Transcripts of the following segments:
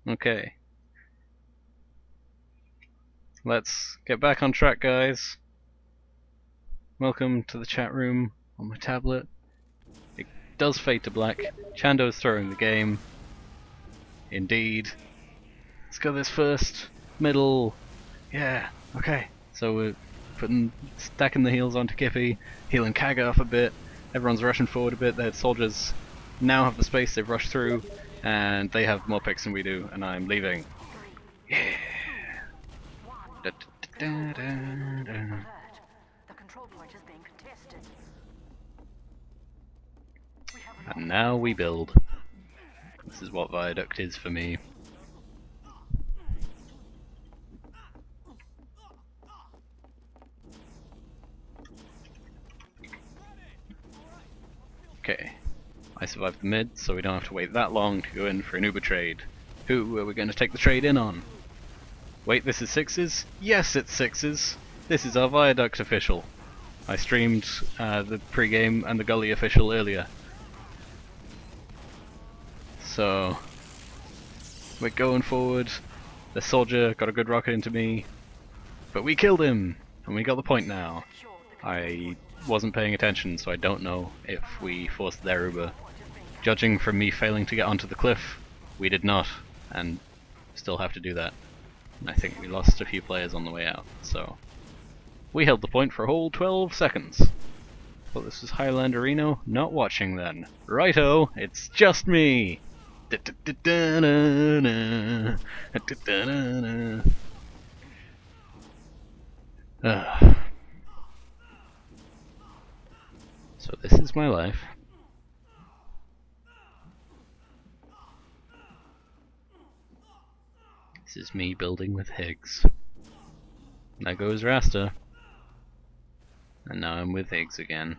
Okay. Let's get back on track, guys. Welcome to the chat room on my tablet. It does fade to black. Chando's throwing the game. Indeed. Let's go this first. Middle. Yeah, okay. So we're stacking the heals onto Kippy, healing Kaga off a bit. Everyone's rushing forward a bit. Their soldiers now have the space, they've rushed through, and they have more picks than we do, and I'm leaving. Yeah. Da, da, da, da, da. And now we build. This is what Viaduct is for me. Okay, I survived the mid, so we don't have to wait that long to go in for an Uber trade. Who are we going to take the trade in on? Wait, this is sixes? Yes, it's sixes! This is our Viaduct official. I streamed the pre-game and the Gully official earlier. So, we're going forward. The soldier got a good rocket into me, but we killed him! And we got the point now. I wasn't paying attention, so I don't know if we forced their Uber. Judging from me failing to get onto the cliff, we did not, and still have to do that. And I think we lost a few players on the way out, so we held the point for a whole 12 seconds. But this is Highlander Reno, not watching then. Righto, it's just me! So this is my life. This is me building with Higgs. There goes Rasta. And now I'm with Higgs again.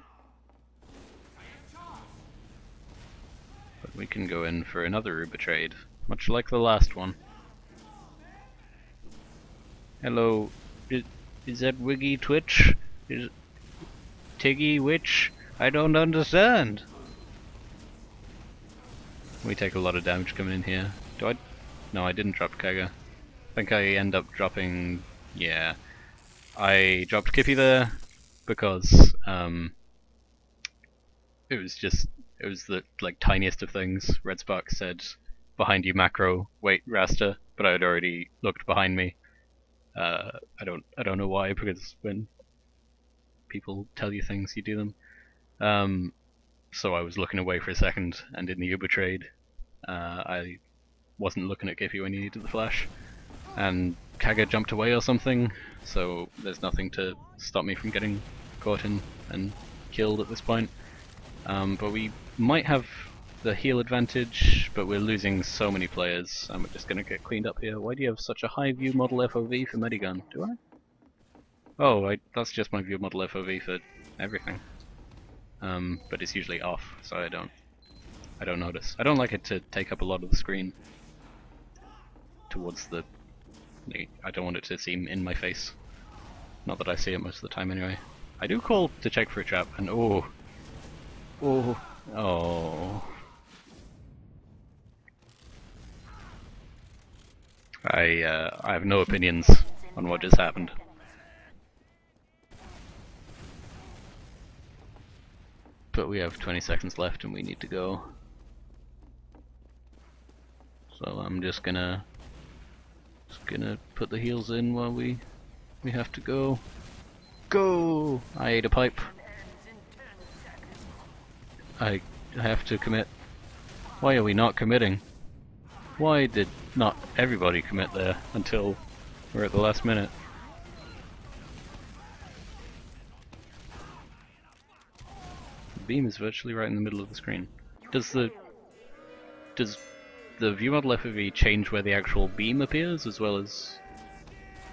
But we can go in for another Uber trade, much like the last one. Hello, is that Wiggy Twitch? Is Tiggy Witch? I don't understand. We take a lot of damage coming in here. Do I? No, I didn't drop Kaga. I think I end up dropping. Yeah, I dropped Kippy there because it was the like tiniest of things. Red Spark said, "Behind you, macro. Wait, Rasta," but I had already looked behind me. I don't know why, because when people tell you things, you do them. So I was looking away for a second, and in the Uber trade, I wasn't looking at Kippy when he needed the flash, and Kaga jumped away or something, so there's nothing to stop me from getting caught in and killed at this point. But we might have the heal advantage, but we're losing so many players, and we're just going to get cleaned up here. Why do you have such a high view model FOV for Medigun? Do I? Oh, that's just my view model FOV for everything. But it's usually off, so I don't notice. I don't like it to take up a lot of the screen towards the... I don't want it to seem in my face. Not that I see it most of the time anyway. I do call to check for a trap, and oh. I have no opinions on what just happened. But we have 20 seconds left and we need to go. So I'm just gonna put the heals in while we have to go. Go! I ate a pipe. I have to commit. Why are we not committing? Why did not everybody commit there until we're at the last minute? The beam is virtually right in the middle of the screen. Does the view model FOV change where the actual beam appears as well as...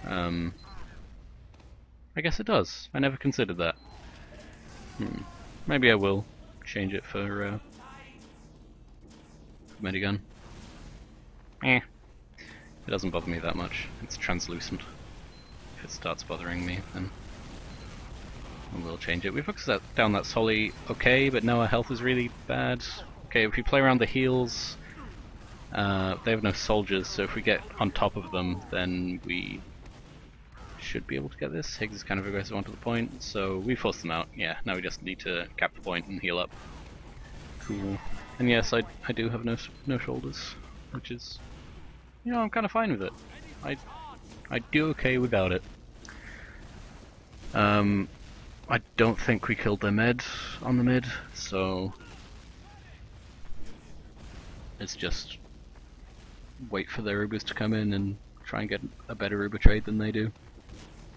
I guess it does. I never considered that. Maybe I will change it for Medigun. It doesn't bother me that much. It's translucent. If it starts bothering me, then we'll change it. We focused down that Solly okay, but now our health is really bad. Okay, if we play around the heals, They have no soldiers, so if we get on top of them, then we should be able to get this. Higgs is kind of aggressive onto the point, so we force them out. Yeah, now we just need to cap the point and heal up. Cool. And yes, I do have no shoulders, which is, you know, I'm kind of fine with it. I do okay without it. I don't think we killed their med on the mid, so it's just wait for their Ubers to come in and try and get a better Uber trade than they do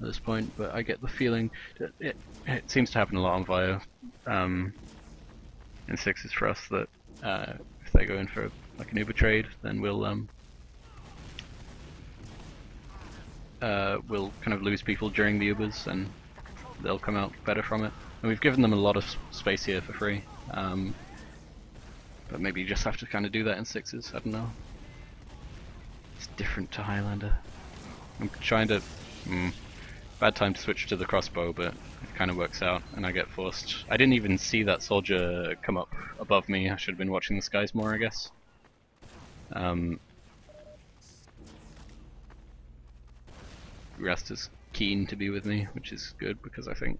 at this point. But I get the feeling that it seems to happen a lot on Via in sixes for us, that if they go in for like an Uber trade, then we'll kind of lose people during the Ubers and they'll come out better from it. And we've given them a lot of space here for free, but maybe you just have to kind of do that in sixes, I don't know. It's different to Highlander. I'm trying to... bad time to switch to the crossbow, but it kind of works out, and I get forced. I didn't even see that soldier come up above me. I should have been watching the skies more, I guess. Rest is keen to be with me, which is good because I think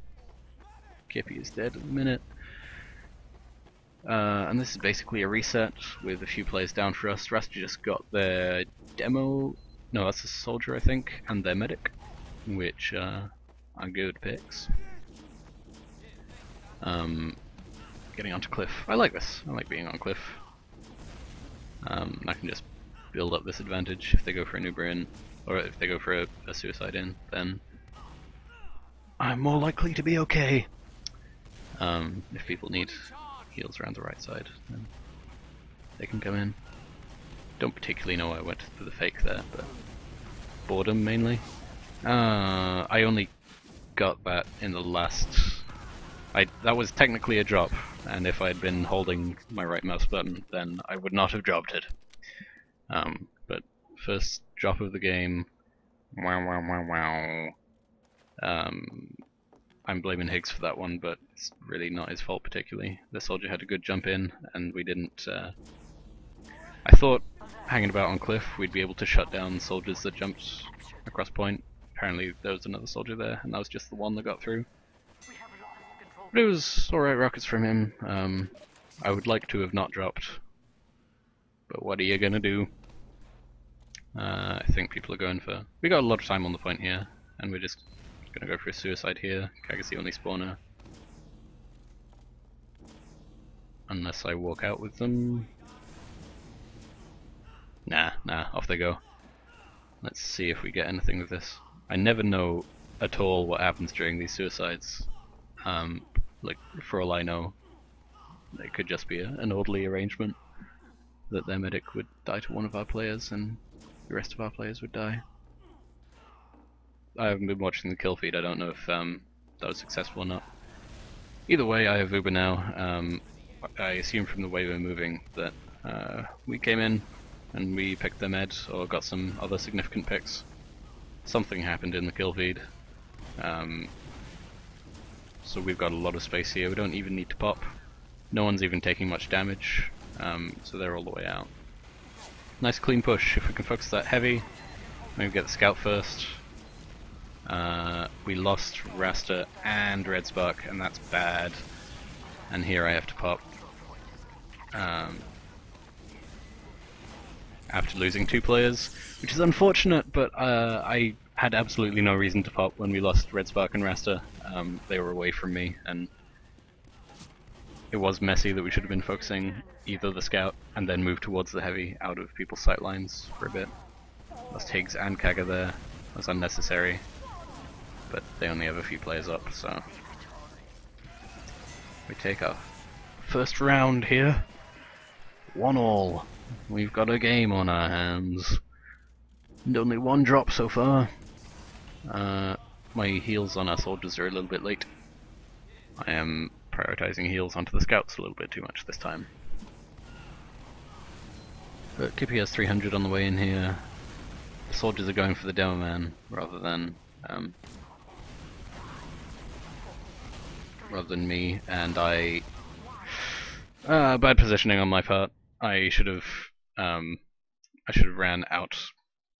Kippy is dead at the minute. And this is basically a reset with a few players down for us. Rasta just got their demo, no, that's a soldier I think, and their medic, which are good picks. Getting onto cliff. I like this. I like being on cliff. I can just build up this advantage if they go for an Uber in, or if they go for a suicide in, then I'm more likely to be okay. If people need heals around the right side, then they can come in. Don't particularly know why I went for the fake there, but boredom mainly. I only got that in the last... that was technically a drop, and if I'd been holding my right mouse button, then I would not have dropped it. But first drop of the game, wow wow wow wow. I'm blaming Higgs for that one, but it's really not his fault particularly. The soldier had a good jump in, and we didn't... I thought, hanging about on cliff, we'd be able to shut down soldiers that jumped across point. Apparently there was another soldier there, and that was just the one that got through. But it was alright rockets from him. I would like to have not dropped, but what are you gonna do? I think people are going for... We got a lot of time on the point here, and we're just gonna go for a suicide here. Kaga's the only spawner. Unless I walk out with them. Nah, off they go. Let's see if we get anything with this. I never know at all what happens during these suicides. Like, for all I know, it could just be an orderly arrangement that their medic would die to one of our players and the rest of our players would die. I haven't been watching the kill feed, I don't know if that was successful or not. Either way, I have Uber now. I assume from the way we're moving that we came in and we picked their med or got some other significant picks. Something happened in the kill feed. So we've got a lot of space here, we don't even need to pop. No one's even taking much damage, so they're all the way out. Nice clean push. If we can focus that heavy, maybe get the scout first. We lost Rasta and Red Spark, and that's bad. And here I have to pop. After losing 2 players, which is unfortunate, but I had absolutely no reason to pop when we lost Red Spark and Rasta. They were away from me, and it was messy that we should have been focusing either the scout and then move towards the heavy out of people's sight lines for a bit. Lost Higgs and Kaga there. That was unnecessary, but they only have a few players up, so we take our first round here. 1-1. We've got a game on our hands. And only 1 drop so far. My heals on our soldiers are a little bit late. I am prioritizing heals onto the scouts a little bit too much this time. But Kippy has 300 on the way in here. The soldiers are going for the demo man rather than me, and bad positioning on my part. I should have I should have ran out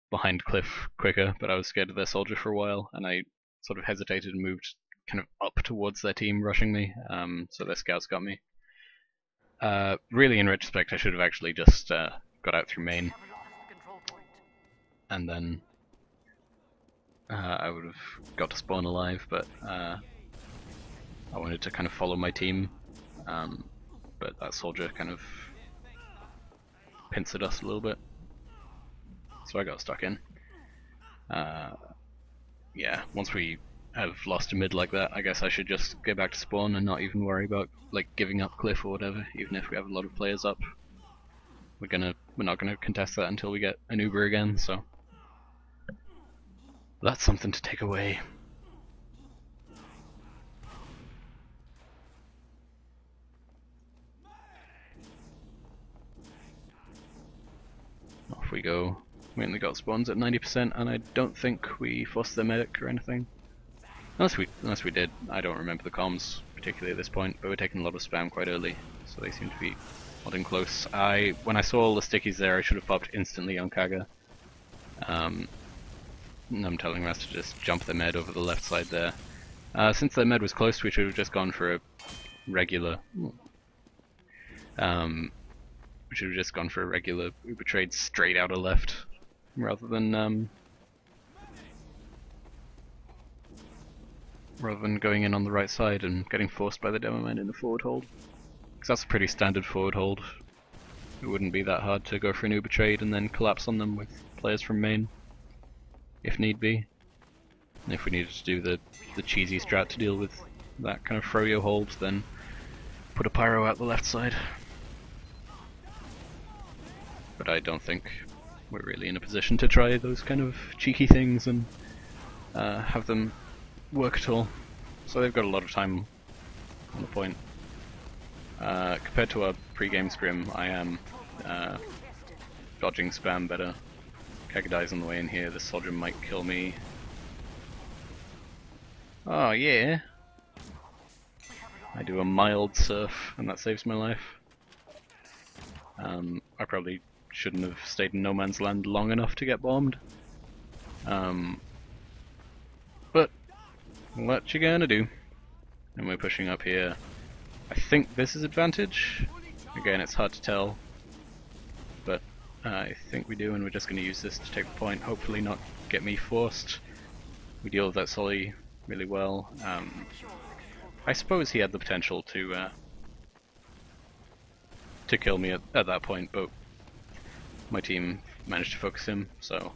behind Cliff quicker, but I was scared of their soldier for a while, and I sort of hesitated and moved kind of up towards their team rushing me, so their scouts got me. Really, in retrospect, I should have actually just got out through main, and then I would have got to spawn alive, but I wanted to kind of follow my team, but that soldier kind of pincered us a little bit, so I got stuck in. Yeah, once we have lost a mid like that, I guess I should just go back to spawn and not even worry about like giving up Cliff or whatever, even if we have a lot of players up. We're not gonna contest that until we get an Uber again, so that's something to take away. Off we go. We only got spawns at 90%, and I don't think we forced their medic or anything. Unless we did. I don't remember the comms particularly at this point, but we're taking a lot of spam quite early, so they seem to be holding close. When I saw all the stickies there, I should have popped instantly on Kaga. And I'm telling Ras to just jump the med over the left side there. Since their med was close, we should have just gone for a regular. We should have just gone for a regular Uber trade straight out of left, rather than going in on the right side and getting forced by the demo man in the forward hold. Because that's a pretty standard forward hold. It wouldn't be that hard to go for an Uber trade and then collapse on them with players from main, if need be. And if we needed to do the cheesy strat to deal with that kind of froyo hold, then put a pyro out the left side. But I don't think we're really in a position to try those kind of cheeky things and have them work at all. So they've got a lot of time on the point. Compared to our pre-game scrim, I am dodging spam better. Kagadai's on the way in here, this soldier might kill me. Oh yeah! I do a mild surf and that saves my life. I probably shouldn't have stayed in no man's land long enough to get bombed. But what you gonna do? And we're pushing up here. I think this is advantage. Again, it's hard to tell, but I think we do, and we're just going to use this to take the point. Hopefully, not get me forced. We deal with that Sully really well. I suppose he had the potential to kill me at that point, but my team managed to focus him, so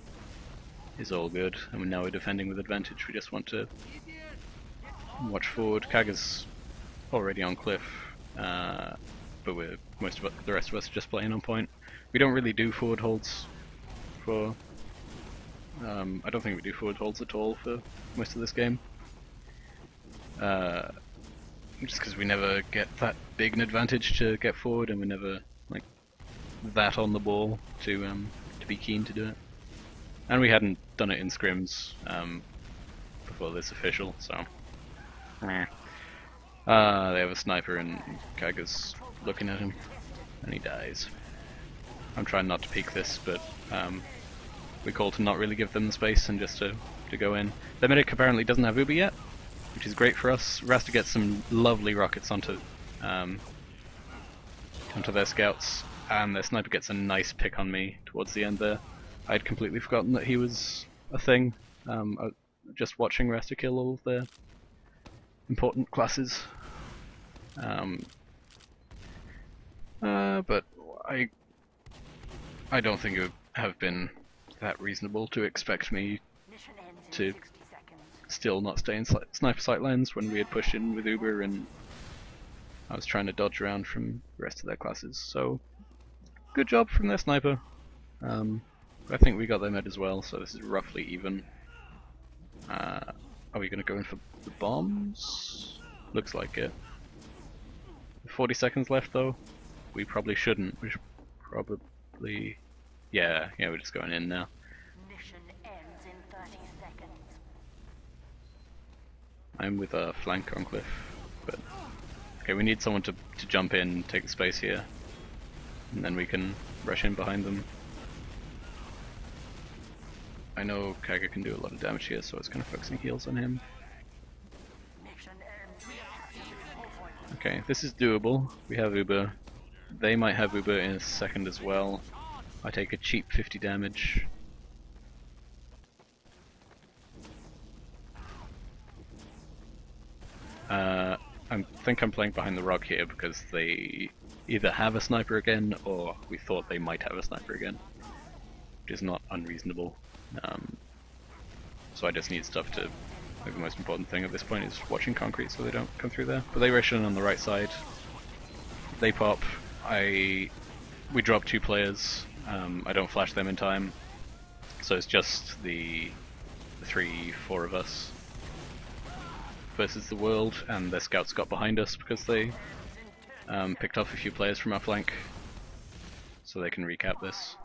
it's all good. And now we're defending with advantage. We just want to watch forward. Kaga's already on Cliff, but the rest of us are just playing on point. We don't really do forward holds for. I don't think we do forward holds at all for most of this game. Just because we never get that big an advantage to get forward, and we're never like that on the ball to be keen to do it. And we hadn't done it in scrims before this official, so. They have a sniper and Kaga's looking at him, and he dies. I'm trying not to peek this, but we call to not really give them the space and just to go in. Their medic apparently doesn't have Uber yet, which is great for us. Rasta gets some lovely rockets onto their scouts, and their sniper gets a nice pick on me towards the end there. I'd completely forgotten that he was a thing. Just watching Rasta kill all of their important classes. But I don't think it would have been that reasonable to expect me to still not stay in sniper sight lines when we had pushed in with Uber and I was trying to dodge around from the rest of their classes. So good job from their sniper. I think we got their med as well, so this is roughly even. Are we going to go in for the bombs? Looks like it. 40 seconds left though. We probably shouldn't. We should probably... Yeah, we're just going in now. Mission ends in 30 seconds. I'm with a flank on Cliff, but... Okay, we need someone to jump in, take the space here, and then we can rush in behind them. I know Kaga can do a lot of damage here, so I was kind of focusing heals on him. Okay, this is doable. We have Uber. They might have Uber in a second as well. I take a cheap 50 damage. I think I'm playing behind the rock here because they either have a sniper again or we thought they might have a sniper again, which is not unreasonable. So I just need stuff to... Like the most important thing at this point is watching concrete so they don't come through there. But they rush in on the right side. They pop. We drop 2 players. I don't flash them in time. So it's just the 3, 4 of us versus the world, and their scouts got behind us because they picked off a few players from our flank. So they can recap this.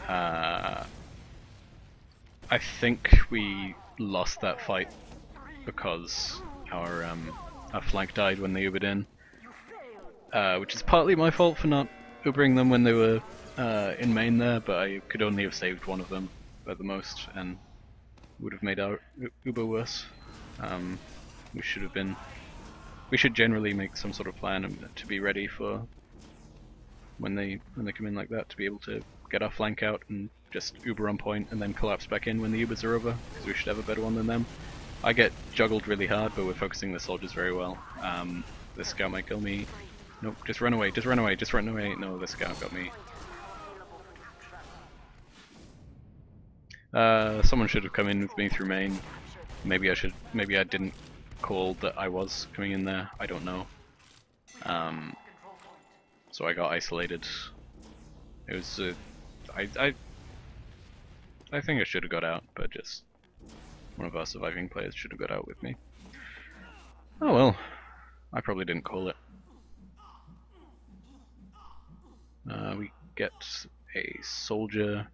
I think we lost that fight because our flank died when they Ubered in, which is partly my fault for not Ubering them when they were in main there, but I could only have saved one of them at the most, and would have made our Uber worse. We should generally make some sort of plan to be ready for when they come in like that, to be able to get our flank out and just Uber on point and then collapse back in when the Ubers are over, because we should have a better one than them. I get juggled really hard, but we're focusing the soldiers very well. This scout might kill me. Nope, just run away, just run away, just run away. No, this scout got me. Someone should have come in with me through main. Maybe I didn't call that I was coming in there. I don't know. So I got isolated. It was I think I should have got out, but just one of our surviving players should have got out with me. Oh well, I probably didn't call it. We get a soldier.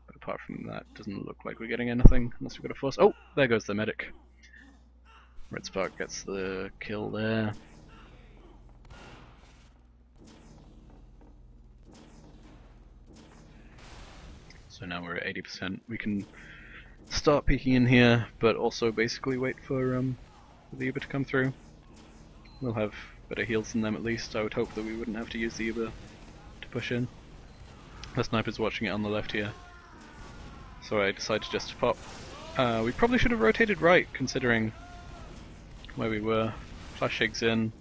But apart from that, doesn't look like we're getting anything unless we've got a force. Oh, there goes the medic. Red Spark gets the kill there. So now we're at 80%. We can start peeking in here, but also basically wait for the Uber to come through. We'll have better heals than them at least. I would hope that we wouldn't have to use the Uber to push in. The sniper's watching it on the left here. So I decided just to pop. We probably should have rotated right, considering where we were. Flash Shig's in.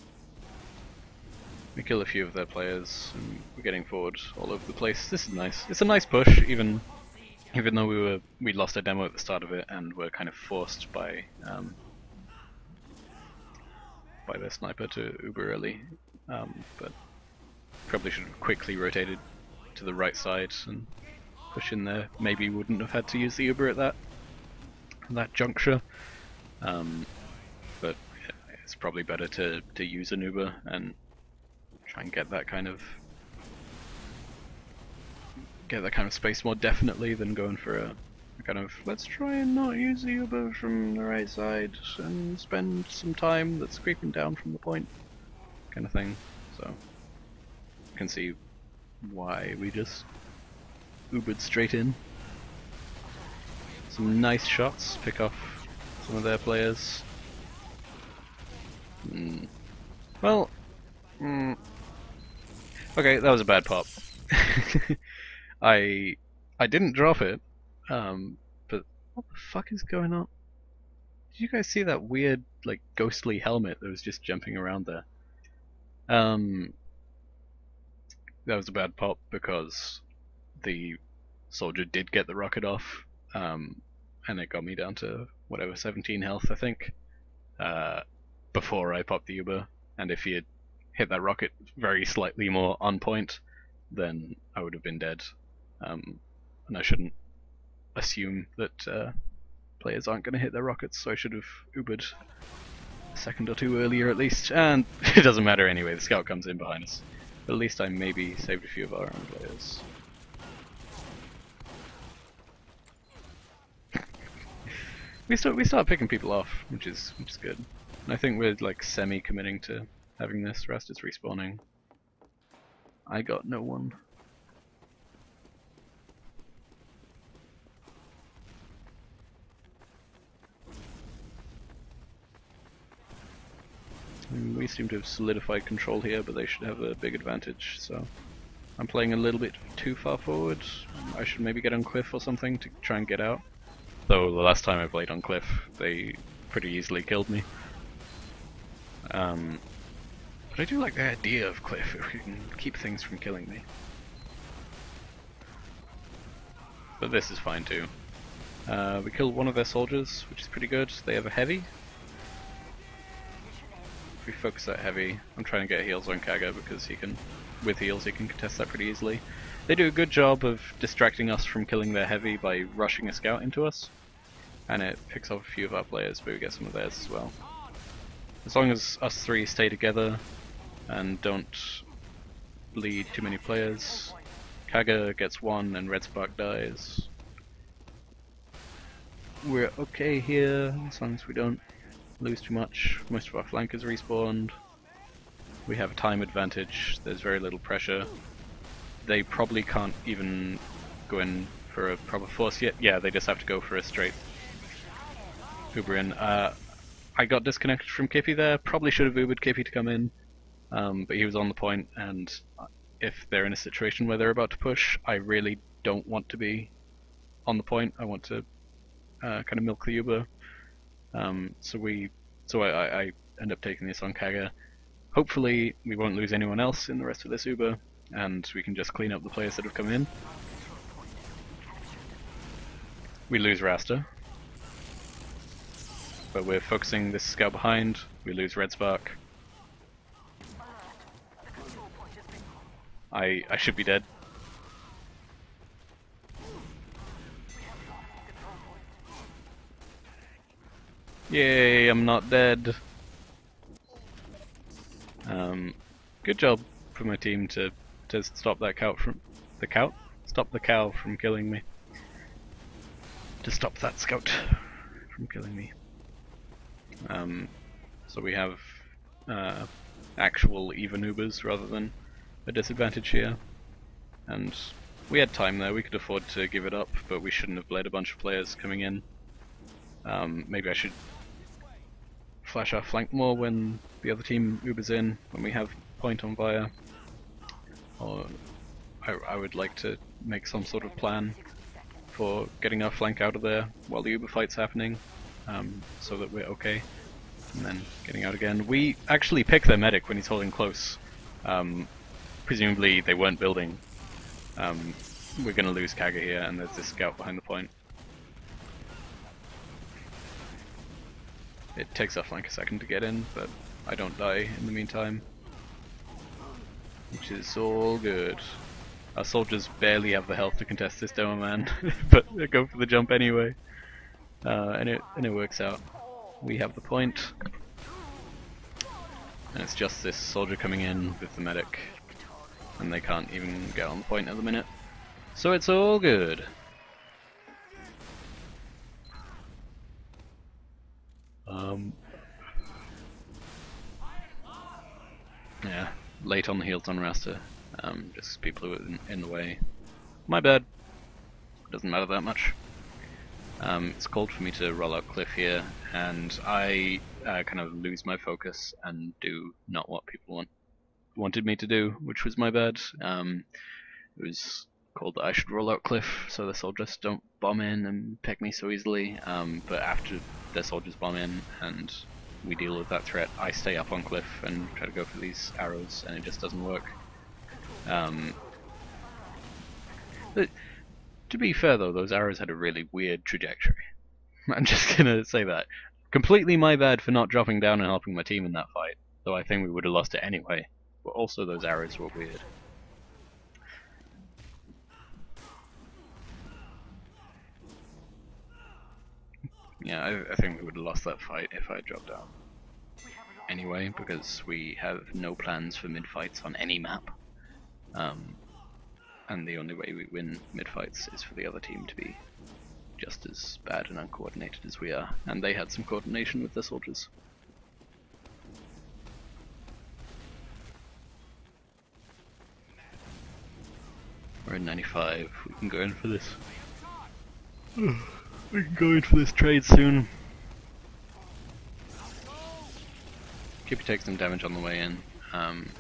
We kill a few of their players, and we're getting forward all over the place. This is nice. It's a nice push, even though we lost a demo at the start of it, and were kind of forced by their sniper to Uber early. But probably should have quickly rotated to the right side and push in there. Maybe wouldn't have had to use the Uber at that juncture. But it's probably better to use an Uber and try and get that kind of space more definitely than going for a kind of let's try and not use the Uber from the right side and spend some time that's creeping down from the point kind of thing. So you can see why we just Ubered straight in. Some nice shots, pick off some of their players. Well, okay, that was a bad pop. I didn't drop it, but what the fuck is going on? Did you guys see that weird, like, ghostly helmet that was just jumping around there? That was a bad pop because the soldier did get the rocket off, and it got me down to whatever 17 health I think, before I popped the Uber, and if he had hit that rocket very slightly more on point, then I would have been dead. And I shouldn't assume that players aren't going to hit their rockets, so I should have Ubered a second or two earlier at least, and it doesn't matter anyway, the scout comes in behind us. But at least I maybe saved a few of our own players. we start picking people off, which is good. And I think we're like semi-committing to having this. Rest is respawning. I got no one. We seem to have solidified control here, but they should have a big advantage, so I'm playing a little bit too far forward. I should maybe get on Cliff or something to try and get out. Though the last time I played on Cliff, they pretty easily killed me. But I do like the idea of Cliff, if we can keep things from killing me. But this is fine too. We killed one of their soldiers, which is pretty good. They have a heavy. If we focus that heavy, I'm trying to get heals on Kaga because he can, with heals, he can contest that pretty easily. They do a good job of distracting us from killing their heavy by rushing a scout into us, and it picks off a few of our players, but we get some of theirs as well. As long as us three stay together and don't bleed too many players, Kaga gets one and Red Spark dies. We're okay here, as long as we don't lose too much. Most of our flankers respawned. We have a time advantage, there's very little pressure. They probably can't even go in for a proper force yet. Yeah, they just have to go for a straight Uber in. I got disconnected from Kippy there, probably should have Ubered Kippy to come in, but he was on the point, and if they're in a situation where they're about to push, I really don't want to be on the point. I want to kind of milk the Uber. So I end up taking this on Kaga. Hopefully we won't lose anyone else in the rest of this Uber, and we can just clean up the players that have come in. We lose Rasta, but we're focusing this scout behind. We lose Red Spark. I should be dead. Yay, I'm not dead. Good job for my team to stop that cow from stop the cow from killing me. To stop that scout from killing me. So we have actual even Ubers rather than a disadvantage here, and we had time there. We could afford to give it up, but we shouldn't have bled a bunch of players coming in. Maybe I should flash our flank more when the other team Ubers in, when we have point on Via. Or I would like to make some sort of plan for getting our flank out of there while the Uber fight's happening, so that we're okay, and then getting out again. We actually pick their medic when he's holding close. Presumably they weren't building. We're gonna lose Kaga here, and there's this scout behind the point. It takes our flank a second to get in, but I don't die in the meantime, which is all good. Our soldiers barely have the health to contest this demo man, but they go for the jump anyway, and it works out. We have the point, and it's just this soldier coming in with the medic, and they can't even get on the point at the minute, so it's all good. Yeah, late on the heels on Rasta, just people who were in the way. My bad, doesn't matter that much. It's called for me to roll out Cliff here, and I kind of lose my focus and do not what people wanted me to do, which was my bad. It was called that I should roll out Cliff so the soldiers don't bomb in and pick me so easily, but after the soldiers bomb in and we deal with that threat, I stay up on Cliff and try to go for these arrows, and it just doesn't work. But to be fair though, those arrows had a really weird trajectory. I'm just gonna say that. Completely my bad for not dropping down and helping my team in that fight, though I think we would have lost it anyway, but also those arrows were weird. Yeah, I think we would have lost that fight if I had dropped down. Anyway, because we have no plans for mid-fights on any map. And the only way we win mid-fights is for the other team to be just as bad and uncoordinated as we are. And they had some coordination with their soldiers. We're in 95, we can go in for this. We can go in for this trade soon. Kippy takes some damage on the way in,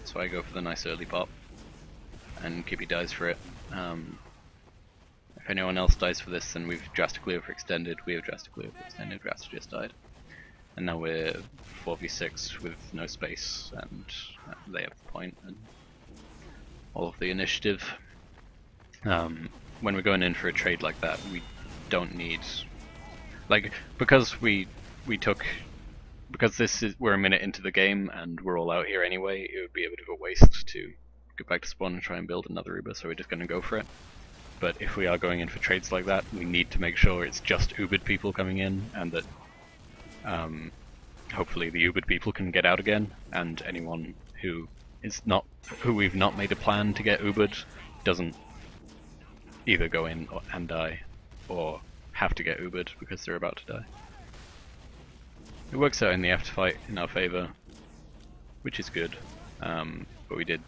so I go for the nice early pop, and Kippy dies for it. If anyone else dies for this, then we've drastically overextended. We have drastically overextended. Rasta just died. And now we're 4v6 with no space, and they have the point and all of the initiative. When we're going in for a trade like that, we don't need, like, because we're a minute into the game and we're all out here anyway. It would be a bit of a waste to go back to spawn and try and build another Uber, so we're just going to go for it. But if we are going in for trades like that, we need to make sure it's just Ubered people coming in, and that hopefully the Ubered people can get out again, and anyone who we've not made a plan to get Ubered doesn't either go in and die, or have to get Ubered because they're about to die. It works out in the afterfight in our favour, which is good, but we did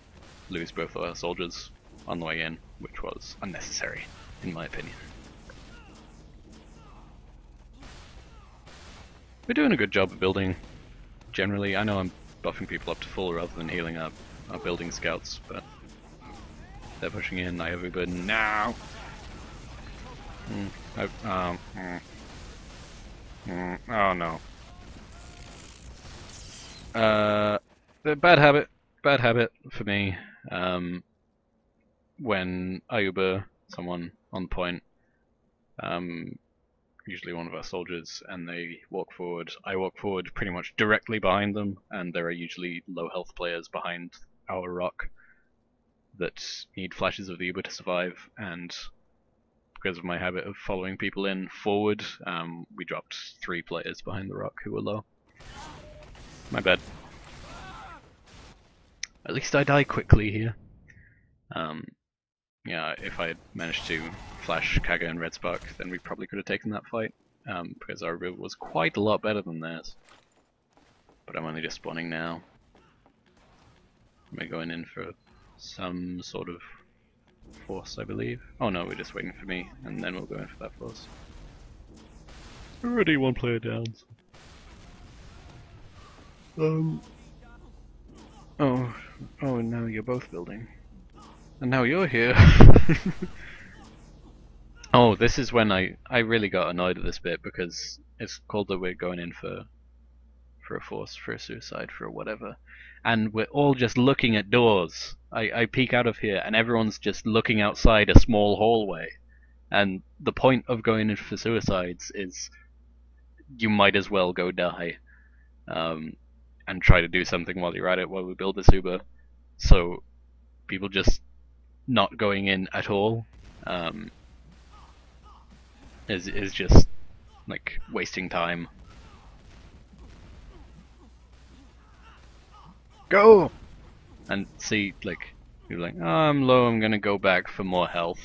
lose both of our soldiers on the way in, which was unnecessary, in my opinion. We're doing a good job of building, generally. I know I'm buffing people up to full rather than healing our building scouts, but they're pushing in. I have a burden now! Oh no. Bad habit for me. When I Uber someone on point, usually one of our soldiers, and they walk forward, I walk forward pretty much directly behind them, and there are usually low health players behind our rock that need flashes of the Uber to survive, and because of my habit of following people in forward, we dropped 3 players behind the rock who were low. My bad. At least I die quickly here. Yeah, if I had managed to flash Kaga and Red Spark, then we probably could have taken that fight, because our build was quite a lot better than theirs. But I'm only just spawning now. We're going in for some sort of force, I believe. Oh no, we're just waiting for me, and then we'll go in for that force. Already 1 player down. Oh, now you're both building. And now you're here. Oh, this is when I really got annoyed at this bit, because it's called that we're going in for a force, for a suicide, for a whatever, and we're all just looking at doors. I peek out of here and everyone's just looking outside a small hallway, and the point of going in for suicides is you might as well go die, and try to do something while you're at it, while we build this Uber. So people just not going in at all is just like wasting time. Go! And see, like, you're like, oh, I'm low, I'm gonna go back for more health,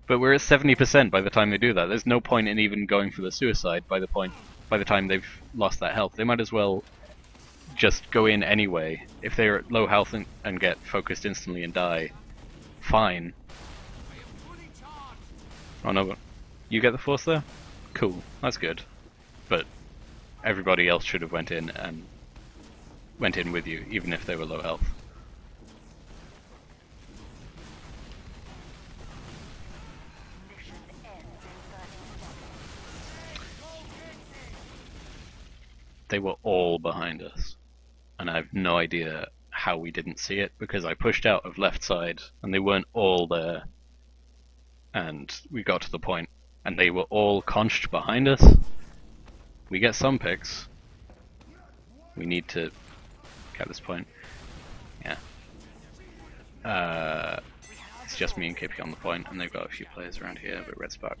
but we're at 70% by the time they do that. There's no point in even going for the suicide by the time they've lost that health. They might as well just go in anyway. If they're at low health and get focused instantly and die, fine. Oh no, but you get the force there? Cool, that's good. But everybody else should have went in with you, even if they were low health. They were all behind us, and I have no idea how we didn't see it, because I pushed out of left side and they weren't all there, and we got to the point and they were all conched behind us. We get some picks. We need to get this point. Yeah. It's just me and Kippy on the point, and they've got a few players around here, but Red Spark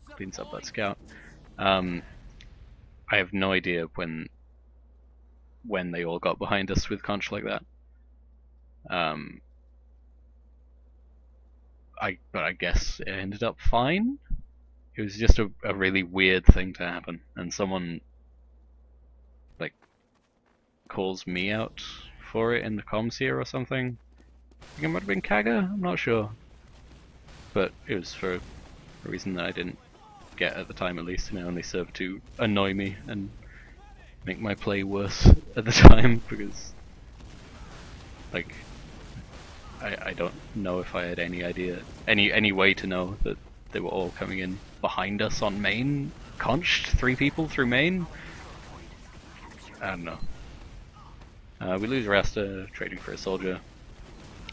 cleans up that scout. I have no idea when they all got behind us with conch like that. But I guess it ended up fine. It was just a really weird thing to happen, and someone like calls me out for it in the comms here or something. I think it might have been Kaga, I'm not sure. But it was for a reason that I didn't get at the time, at least, and it only served to annoy me and make my play worse at the time because, like, I don't know if I had any idea, any way to know that they were all coming in behind us on main, conched 3 people through main. I don't know. We lose Rasta trading for a soldier,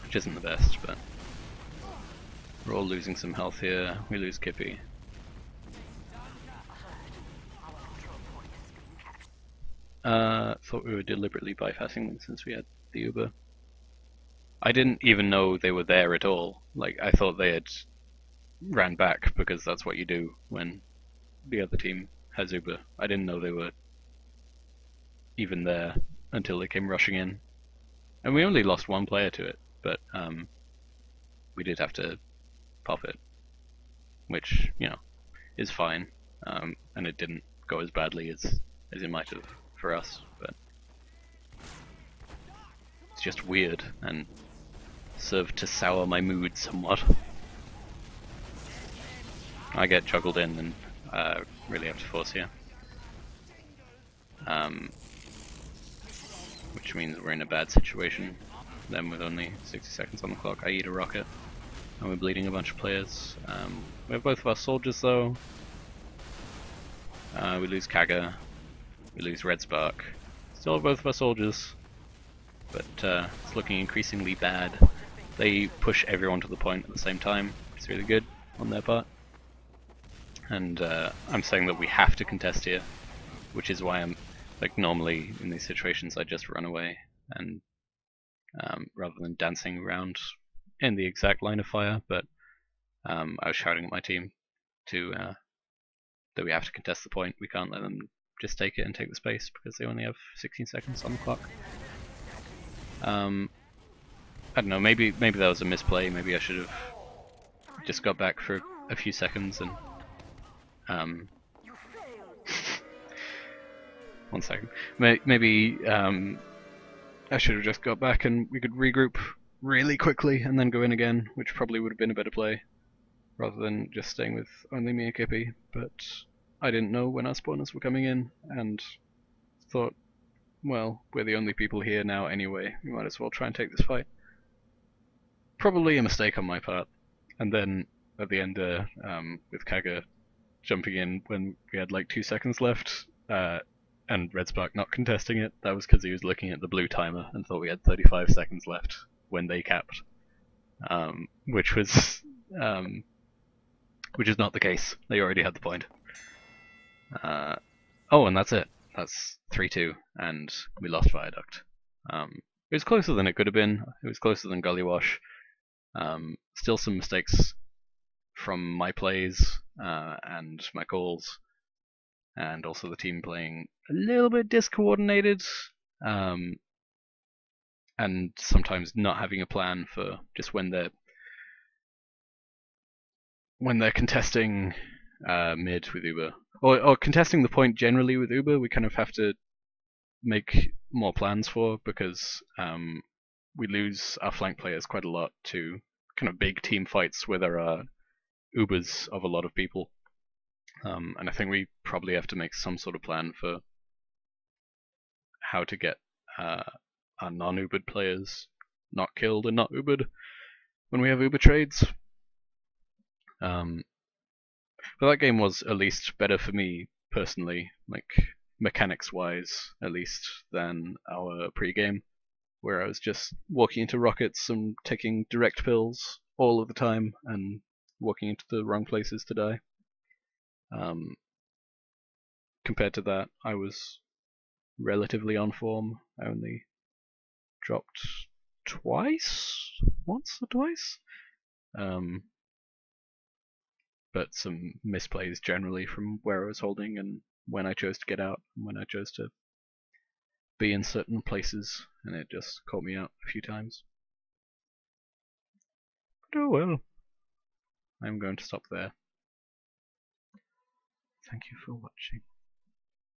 which isn't the best, but we're all losing some health here. We lose Kippy. Thought we were deliberately bypassing them since we had the Uber. I didn't even know they were there at all. Like, I thought they had ran back because that's what you do when the other team has Uber. I didn't know they were even there until they came rushing in. And we only lost 1 player to it, but we did have to pop it, which, you know, is fine. And it didn't go as badly as it might have for us, but it's just weird and served to sour my mood somewhat. I get juggled in and really have to force here. Which means we're in a bad situation. Then with only 60 seconds on the clock, I eat a rocket, and we're bleeding a bunch of players. We have both of our soldiers though. We lose Kaga, we lose Red Spark. Still have both of our soldiers, but it's looking increasingly bad. They push everyone to the point at the same time. It's really good on their part. And I'm saying that we have to contest here, which is why I'm, like, normally in these situations I just run away and rather than dancing around in the exact line of fire, but I was shouting at my team to that we have to contest the point. We can't let them just take it and take the space because they only have 16 seconds on the clock. I don't know, maybe that was a misplay. Maybe I should have just got back for a few seconds and 1 second. Maybe I should have just got back and we could regroup really quickly and then go in again, which probably would have been a better play, rather than just staying with only me and Kippy. But I didn't know when our spawners were coming in, and thought, well, we're the only people here now anyway, we might as well try and take this fight. Probably a mistake on my part. And then at the end with Kaga jumping in when we had like 2 seconds left, and Red Spark not contesting it, that was because he was looking at the blue timer and thought we had 35 seconds left when they capped, which is not the case. They already had the point. Oh, and that's it. That's 3-2, and we lost Viaduct. It was closer than it could have been. It was closer than Gullywash. Still some mistakes from my plays and my calls, and also the team playing a little bit discoordinated, and sometimes not having a plan for just when they're contesting mid with Uber, or contesting the point generally with Uber. We kind of have to make more plans for, because we lose our flank players quite a lot to kind of big team fights where there are Ubers of a lot of people. And I think we probably have to make some sort of plan for how to get our non-Ubered players not killed and not Ubered when we have Uber trades. But that game was at least better for me personally, like mechanics-wise at least, than our pre-game, where I was just walking into rockets and taking direct pills all of the time and walking into the wrong places to die. Compared to that, I was relatively on form. I only dropped once or twice. But some misplays generally from where I was holding and when I chose to get out and when I chose to be in certain places, and it just caught me out a few times. But oh well. I'm going to stop there. Thank you for watching.